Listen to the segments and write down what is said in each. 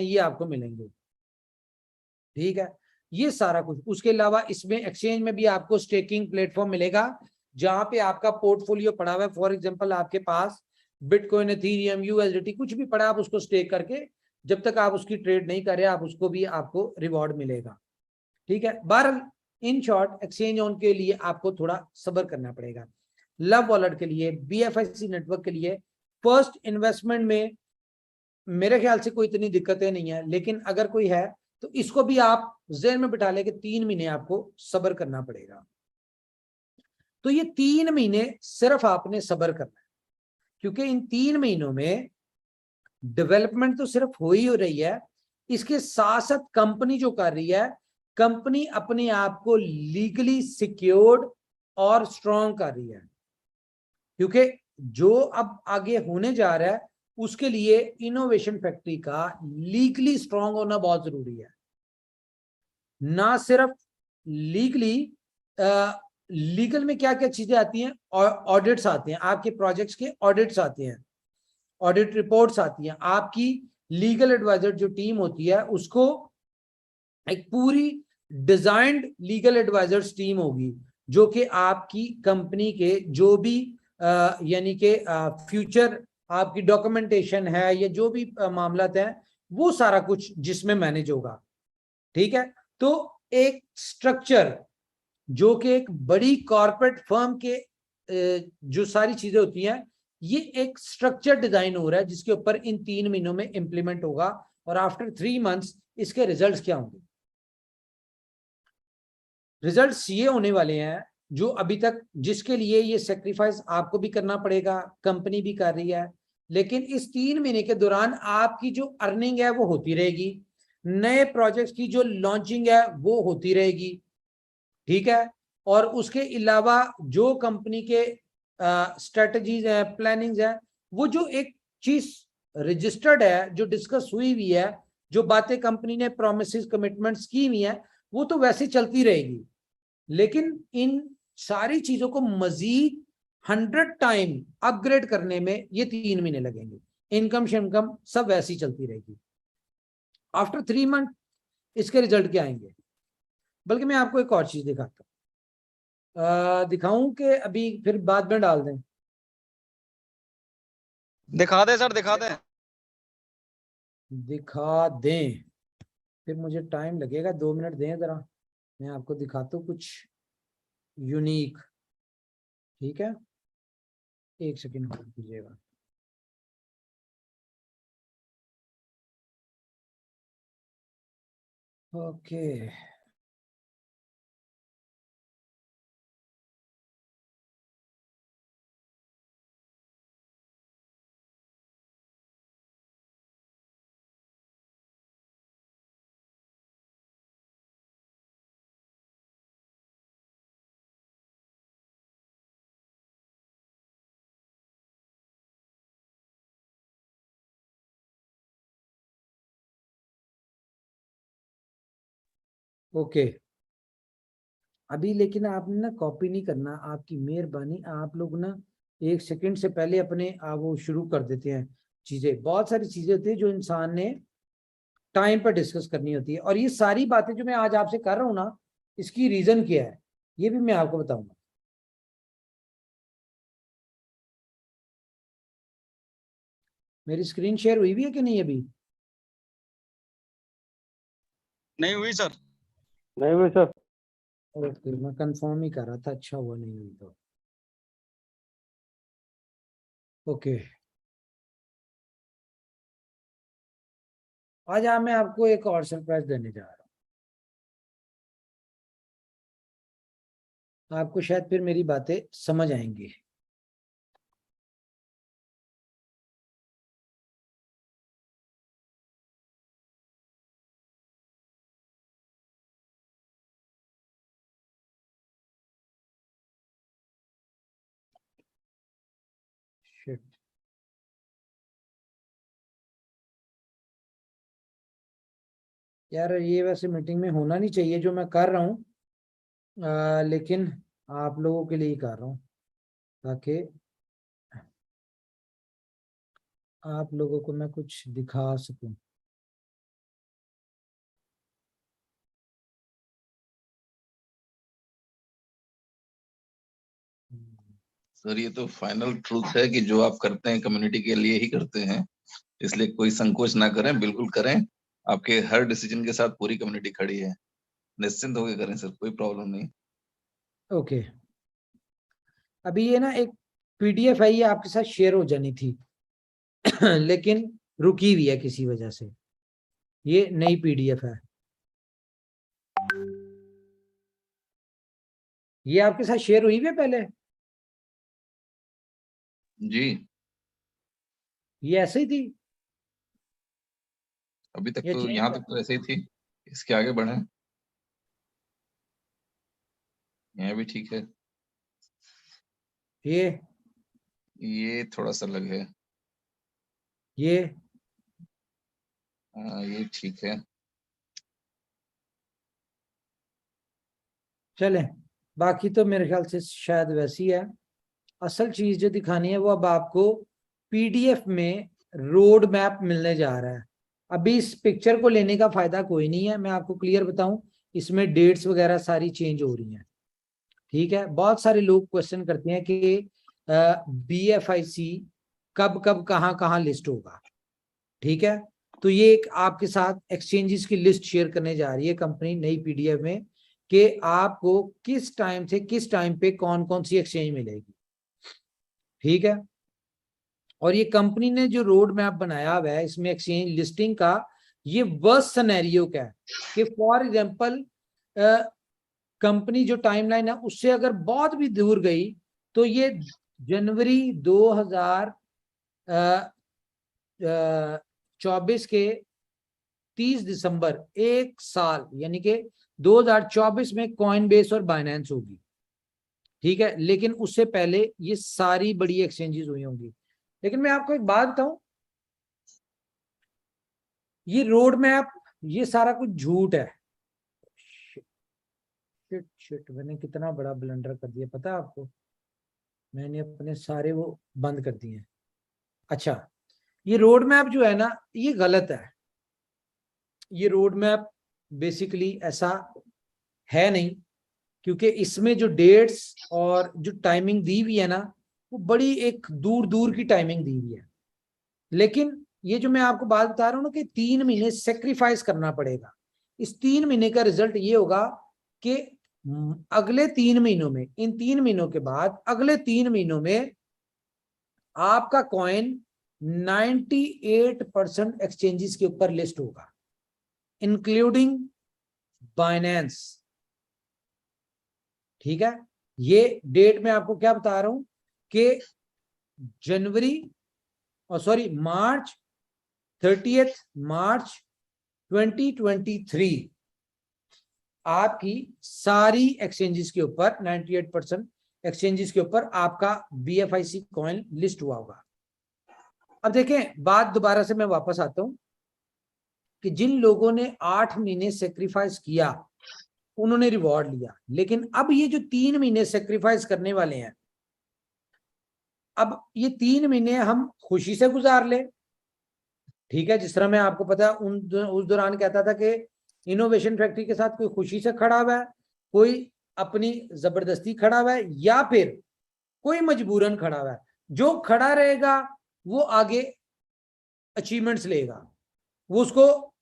ये आपको मिलेंगे। ठीक है, ये सारा कुछ। उसके अलावा इसमें एक्सचेंज में भी आपको स्टेकिंग प्लेटफॉर्म मिलेगा जहां पे आपका पोर्टफोलियो पड़ा हुआ है। फॉर एग्जांपल आपके पास बिटकॉइन, एथेरियम, यूएसडीटी कुछ भी पड़ा, आप उसको स्टेक करके जब तक आप उसकी ट्रेड नहीं कर रहे, आप उसको भी आपको रिवॉर्ड मिलेगा। ठीक है, बहरहाल इन शॉर्ट एक्सचेंज ऑन के लिए आपको थोड़ा सब्र करना पड़ेगा। लव वॉलेट के लिए, BFIC नेटवर्क के लिए फर्स्ट इन्वेस्टमेंट में मेरे ख्याल से कोई इतनी दिक्कतें नहीं है, लेकिन अगर कोई है तो इसको भी आप ज़हन में बिठा ले कि 3 महीने आपको सब्र करना पड़ेगा। तो ये 3 महीने सिर्फ आपने सब्र करना है, क्योंकि इन 3 महीनों में डेवलपमेंट तो सिर्फ हो ही हो रही है, इसके साथ साथ कंपनी जो कर रही है, कंपनी अपने आप को लीगली सिक्योर्ड और स्ट्रॉन्ग कर रही है। क्योंकि जो अब आगे होने जा रहा है उसके लिए इनोवेशन फैक्ट्री का लीगली स्ट्रॉन्ग होना बहुत जरूरी है। ना सिर्फ लीगली, लीगल में क्या क्या चीजें आती हैं, ऑडिट्स आते हैं, आपके प्रोजेक्ट्स के ऑडिट्स आते हैं, ऑडिट रिपोर्ट्स आती हैं, आपकी लीगल एडवाइजर जो टीम होती है उसको एक पूरी डिजाइंड लीगल एडवाइजर्स टीम होगी जो कि आपकी कंपनी के जो भी यानी कि फ्यूचर आपकी डॉक्यूमेंटेशन है या जो भी मामला है वो सारा कुछ जिसमें मैनेज होगा। ठीक है, तो एक स्ट्रक्चर जो कि एक बड़ी कॉर्पोरेट फर्म के जो सारी चीजें होती हैं, ये एक स्ट्रक्चर डिजाइन हो रहा है जिसके ऊपर इन 3 महीनों में इंप्लीमेंट होगा और आफ्टर 3 मंथ्स इसके रिजल्ट्स क्या होंगे। रिजल्ट्स ये होने वाले हैं जो अभी तक जिसके लिए ये सेक्रीफाइस आपको भी करना पड़ेगा, कंपनी भी कर रही है, लेकिन इस 3 महीने के दौरान आपकी जो अर्निंग है वो होती रहेगी, नए प्रोजेक्ट्स की जो लॉन्चिंग है वो होती रहेगी। ठीक है, और उसके अलावा जो कंपनी के स्ट्रेटजीज हैं, प्लानिंग्स हैं, वो जो एक चीज रजिस्टर्ड है, जो डिस्कस हुई हुई है, जो बातें कंपनी ने प्रोमिस कमिटमेंट्स की हुई है, वो तो वैसे चलती रहेगी। लेकिन इन सारी चीजों को मजीद 100 टाइम अपग्रेड करने में ये 3 महीने लगेंगे। इनकम शिनकम सब वैसी चलती रहेगी। आफ्टर 3 मंथ इसके रिजल्ट क्या आएंगे। बल्कि मैं आपको एक और चीज दिखाता हूँ, दिखाऊं कि अभी फिर बाद में डाल दें। दिखा दे सर, दिखा दे। दिखा दें, फिर मुझे टाइम लगेगा, 2 मिनट दें जरा, मैं आपको दिखाता हूँ कुछ यूनिक। ठीक है, 1 सेकेंड होल्ड कीजिएगा। Okay, okay. अभी लेकिन आपने ना कॉपी नहीं करना, आपकी मेहरबानी, आप लोग ना 1 सेकंड से पहले अपने वो शुरू कर देते हैं चीजें। बहुत सारी चीजें होती है जो इंसान ने टाइम पर डिस्कस करनी होती है, और ये सारी बातें जो मैं आज आपसे कर रहा हूँ ना, इसकी रीजन क्या है ये भी मैं आपको बताऊंगा। मेरी स्क्रीन शेयर हुई भी है कि नहीं अभी? नहीं हुई सर। नहीं हुई सर। ओके, मैं कंफर्म ही कर रहा था, अच्छा हुआ नहीं हुई तो। ओके, आज मैं आपको एक और सरप्राइज देने जा रहा हूँ, आपको शायद फिर मेरी बातें समझ आएंगी। शिट, यार ये वैसे मीटिंग में होना नहीं चाहिए जो मैं कर रहा हूँ, लेकिन आप लोगों के लिए ही कर रहा हूँ ताकि आप लोगों को मैं कुछ दिखा सकूं। सर ये तो फाइनल ट्रूथ है कि जो आप करते हैं कम्युनिटी के लिए ही करते हैं, इसलिए कोई संकोच ना करें, बिल्कुल करें। आपके हर डिसीजन के साथ पूरी कम्युनिटी खड़ी है, निश्चिंत होकर करें सर, कोई प्रॉब्लम नहीं। ओके, अभी ये ना एक पीडीएफ है, ये आपके साथ शेयर हो जानी थी लेकिन रुकी हुई है किसी वजह से। ये नई पीडीएफ है, ये आपके साथ शेयर हुई है पहले? जी ये ऐसे ही थी? अभी तक ये तो, चेंज यहाँ है? तक तो ऐसे ही थी, इसके आगे बढ़े। यहाँ भी ठीक है, ये थोड़ा सा अलग है। ये ये ठीक है। चले, बाकी तो मेरे ख्याल से शायद वैसी है। असल चीज जो दिखानी है वो अब आपको पीडीएफ में रोड मैप मिलने जा रहा है। अभी इस पिक्चर को लेने का फायदा कोई नहीं है, मैं आपको क्लियर बताऊं, इसमें डेट्स वगैरह सारी चेंज हो रही हैं। ठीक है, बहुत सारे लोग क्वेश्चन करते हैं कि BFIC कब कब कहाँ कहाँ लिस्ट होगा। ठीक है, तो ये एक आपके साथ एक्सचेंजेस की लिस्ट शेयर करने जा रही है कंपनी नई पीडीएफ में, कि आपको किस टाइम से किस टाइम पे कौन कौन सी एक्सचेंज मिलेगी। ठीक है, और ये कंपनी ने जो रोड मैप बनाया हुआ है इसमें एक्सचेंज लिस्टिंग का, ये वर्स्ट सिनेरियो का है कि फॉर एग्जांपल कंपनी जो टाइमलाइन है उससे अगर बहुत भी दूर गई तो ये जनवरी 2024 के 30 दिसंबर, एक साल यानी कि 2024 में कॉइनबेस और बाइनेंस होगी। ठीक है, लेकिन उससे पहले ये सारी बड़ी एक्सचेंजेस हुई होंगी। लेकिन मैं आपको एक बात बताऊं, ये रोड मैप ये सारा कुछ झूठ है। शिट शिट, मैंने कितना बड़ा ब्लंडर कर दिया पता है आपको, मैंने अपने सारे वो बंद कर दिए हैं। अच्छा, ये रोड मैप जो है ना ये गलत है। ये रोड मैप बेसिकली ऐसा है नहीं, क्योंकि इसमें जो डेट्स और जो टाइमिंग दी हुई है ना वो बड़ी एक दूर दूर की टाइमिंग दी हुई है। लेकिन ये जो मैं आपको बात बता रहा हूँ ना कि 3 महीने सेक्रीफाइस करना पड़ेगा, इस 3 महीने का रिजल्ट ये होगा कि अगले 3 महीनों में, इन 3 महीनों के बाद अगले 3 महीनों में आपका कॉइन 98% एक्सचेंजेस के ऊपर लिस्ट होगा, इंक्लूडिंग बाइनेंस। ठीक है, ये डेट मैं आपको क्या बता रहा हूं कि जनवरी और सॉरी मार्च 30 मार्च 2023 आपकी सारी एक्सचेंजेस के ऊपर 98% एक्सचेंजेस के ऊपर आपका BFIC कॉइन लिस्ट हुआ होगा। अब देखें, बात दोबारा से मैं वापस आता हूं कि जिन लोगों ने 8 महीने सेक्रीफाइस किया उन्होंने रिवॉर्ड लिया, लेकिन अब ये जो 3 महीने सेक्रीफाइस करने वाले हैं, अब ये 3 महीने हम खुशी से गुजार ले। ठीक है, जिस तरह मैं आपको पता है उस दौरान कहता था कि इनोवेशन फैक्ट्री के साथ कोई खुशी से खड़ा हुआ है, कोई अपनी जबरदस्ती खड़ा हुआ है, या फिर कोई मजबूरन खड़ा हुआ है। जो खड़ा रहेगा वो आगे अचीवमेंट्स लेगा, वो उसको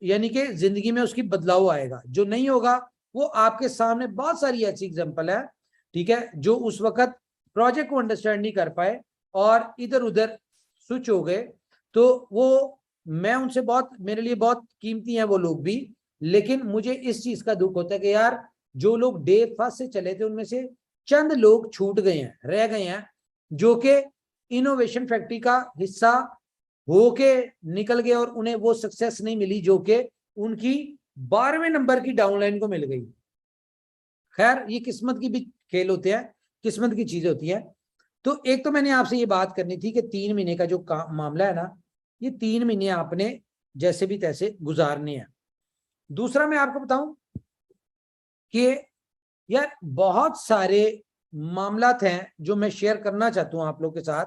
यानी कि जिंदगी में उसकी बदलाव आएगा। जो नहीं होगा वो आपके सामने बहुत सारी ऐसी एग्जांपल है, ठीक है, जो उस वक्त प्रोजेक्ट को अंडरस्टैंड नहीं कर पाए और इधर उधर स्विच हो गए। तो वो मैं उनसे बहुत, मेरे लिए बहुत कीमती हैं वो लोग भी, लेकिन मुझे इस चीज का दुख होता है कि यार जो लोग डे फर्स्ट से चले थे उनमें से चंद लोग छूट गए हैं, रह गए हैं, जो कि इनोवेशन फैक्ट्री का हिस्सा होके निकल गए और उन्हें वो सक्सेस नहीं मिली जो कि उनकी 12वें नंबर की डाउनलाइन को मिल गई। खैर, ये किस्मत की भी खेल होते हैं, किस्मत की चीजें होती है। तो एक तो मैंने आपसे ये बात करनी थी कि 3 महीने का जो मामला है ना, ये 3 महीने आपने जैसे भी तैसे गुजारने हैं। दूसरा मैं आपको बताऊं कि यार बहुत सारे मामलात हैं जो मैं शेयर करना चाहता हूं आप लोग के साथ,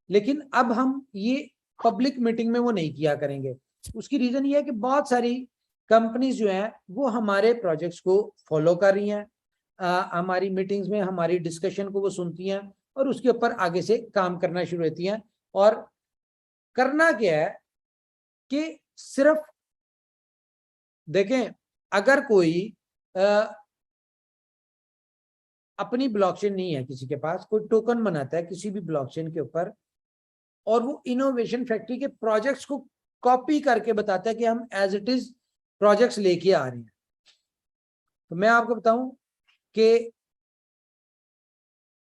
लेकिन अब हम ये पब्लिक मीटिंग में वो नहीं किया करेंगे। उसकी रीजन ये है कि बहुत सारी कंपनीज जो हैं वो हमारे प्रोजेक्ट्स को फॉलो कर रही हैं, हमारी मीटिंग्स में हमारी डिस्कशन को वो सुनती हैं, और उसके ऊपर आगे से काम करना शुरू होती हैं। और करना क्या है कि सिर्फ देखें, अगर कोई अपनी ब्लॉकचेन नहीं है, किसी के पास कोई टोकन बनाता है किसी भी ब्लॉकचेन के ऊपर, और वो इनोवेशन फैक्ट्री के प्रोजेक्ट्स को कॉपी करके बताता है कि हम एज इट इज प्रोजेक्ट्स लेके आ रहे हैं, तो मैं आपको बताऊं कि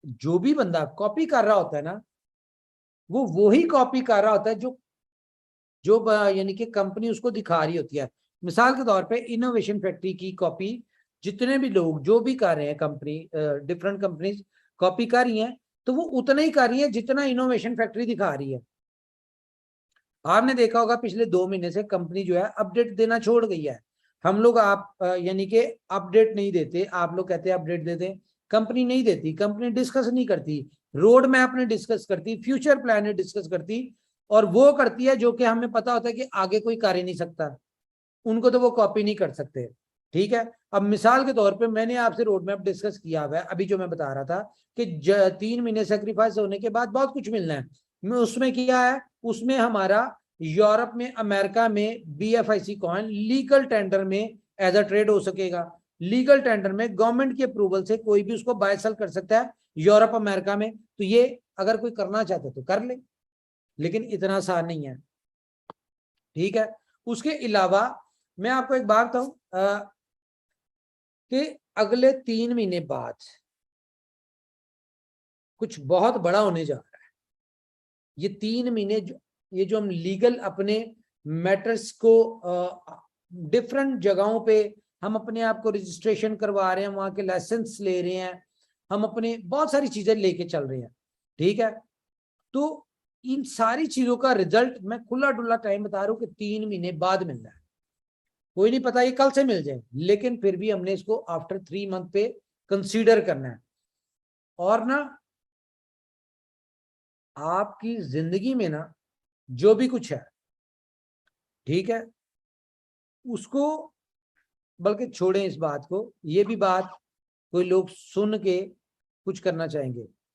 जो भी बंदा कॉपी कर रहा होता है ना, वो ही कॉपी कर रहा होता है जो यानी कि कंपनी उसको दिखा रही होती है। मिसाल के तौर पे इनोवेशन फैक्ट्री की कॉपी जितने भी लोग जो भी कर रहे हैं, कंपनी डिफरेंट कंपनीज कॉपी कर रही हैं, तो वो उतना ही कर रही है जितना इनोवेशन फैक्ट्री दिखा रही है। आपने देखा होगा पिछले 2 महीने से कंपनी जो है अपडेट देना छोड़ गई है। हम लोग आप यानी कि अपडेट नहीं देते, आप लोग कहते हैं अपडेट दे दें, कंपनी नहीं देती, कंपनी डिस्कस नहीं करती, रोड मैप ने डिस्कस करती, फ्यूचर प्लान ने डिस्कस करती, और वो करती है जो कि हमें पता होता है कि आगे कोई कर ही नहीं सकता, उनको तो वो कॉपी नहीं कर सकते। ठीक है, अब मिसाल के तौर पे मैंने आपसे रोड मैप डिस्कस किया हुआ है, अभी जो मैं बता रहा था कि 3 महीने सेक्रीफाइस होने के बाद बहुत कुछ मिलना है, मैं उसमें किया है, उसमें हमारा यूरोप में, अमेरिका में BFIC कॉइन लीगल टेंडर में एज अ ट्रेड हो सकेगा। लीगल टेंडर में गवर्नमेंट की अप्रूवल से कोई भी उसको बाय सेल कर सकता है यूरोप अमेरिका में, तो ये अगर कोई करना चाहता है तो कर ले, लेकिन इतना आसान नहीं है। ठीक है, उसके अलावा मैं आपको एक बात बताऊं कि अगले 3 महीने बाद कुछ बहुत बड़ा होने जा रहा है। ये 3 महीने ये जो हम लीगल अपने मैटर्स को डिफरेंट जगहों पे हम अपने आप को रजिस्ट्रेशन करवा रहे हैं, वहां के लाइसेंस ले रहे हैं, हम अपने बहुत सारी चीजें लेके चल रहे हैं। ठीक है, तो इन सारी चीजों का रिजल्ट मैं खुला डुल्ला टाइम बता रहा हूं कि 3 महीने बाद मिल रहा है। कोई नहीं पता ये कल से मिल जाए, लेकिन फिर भी हमने इसको आफ्टर 3 मंथ पे कंसीडर करना है। और ना आपकी जिंदगी में ना जो भी कुछ है, ठीक है, उसको बल्कि छोड़ें इस बात को, ये भी बात कोई लोग सुन के कुछ करना चाहेंगे,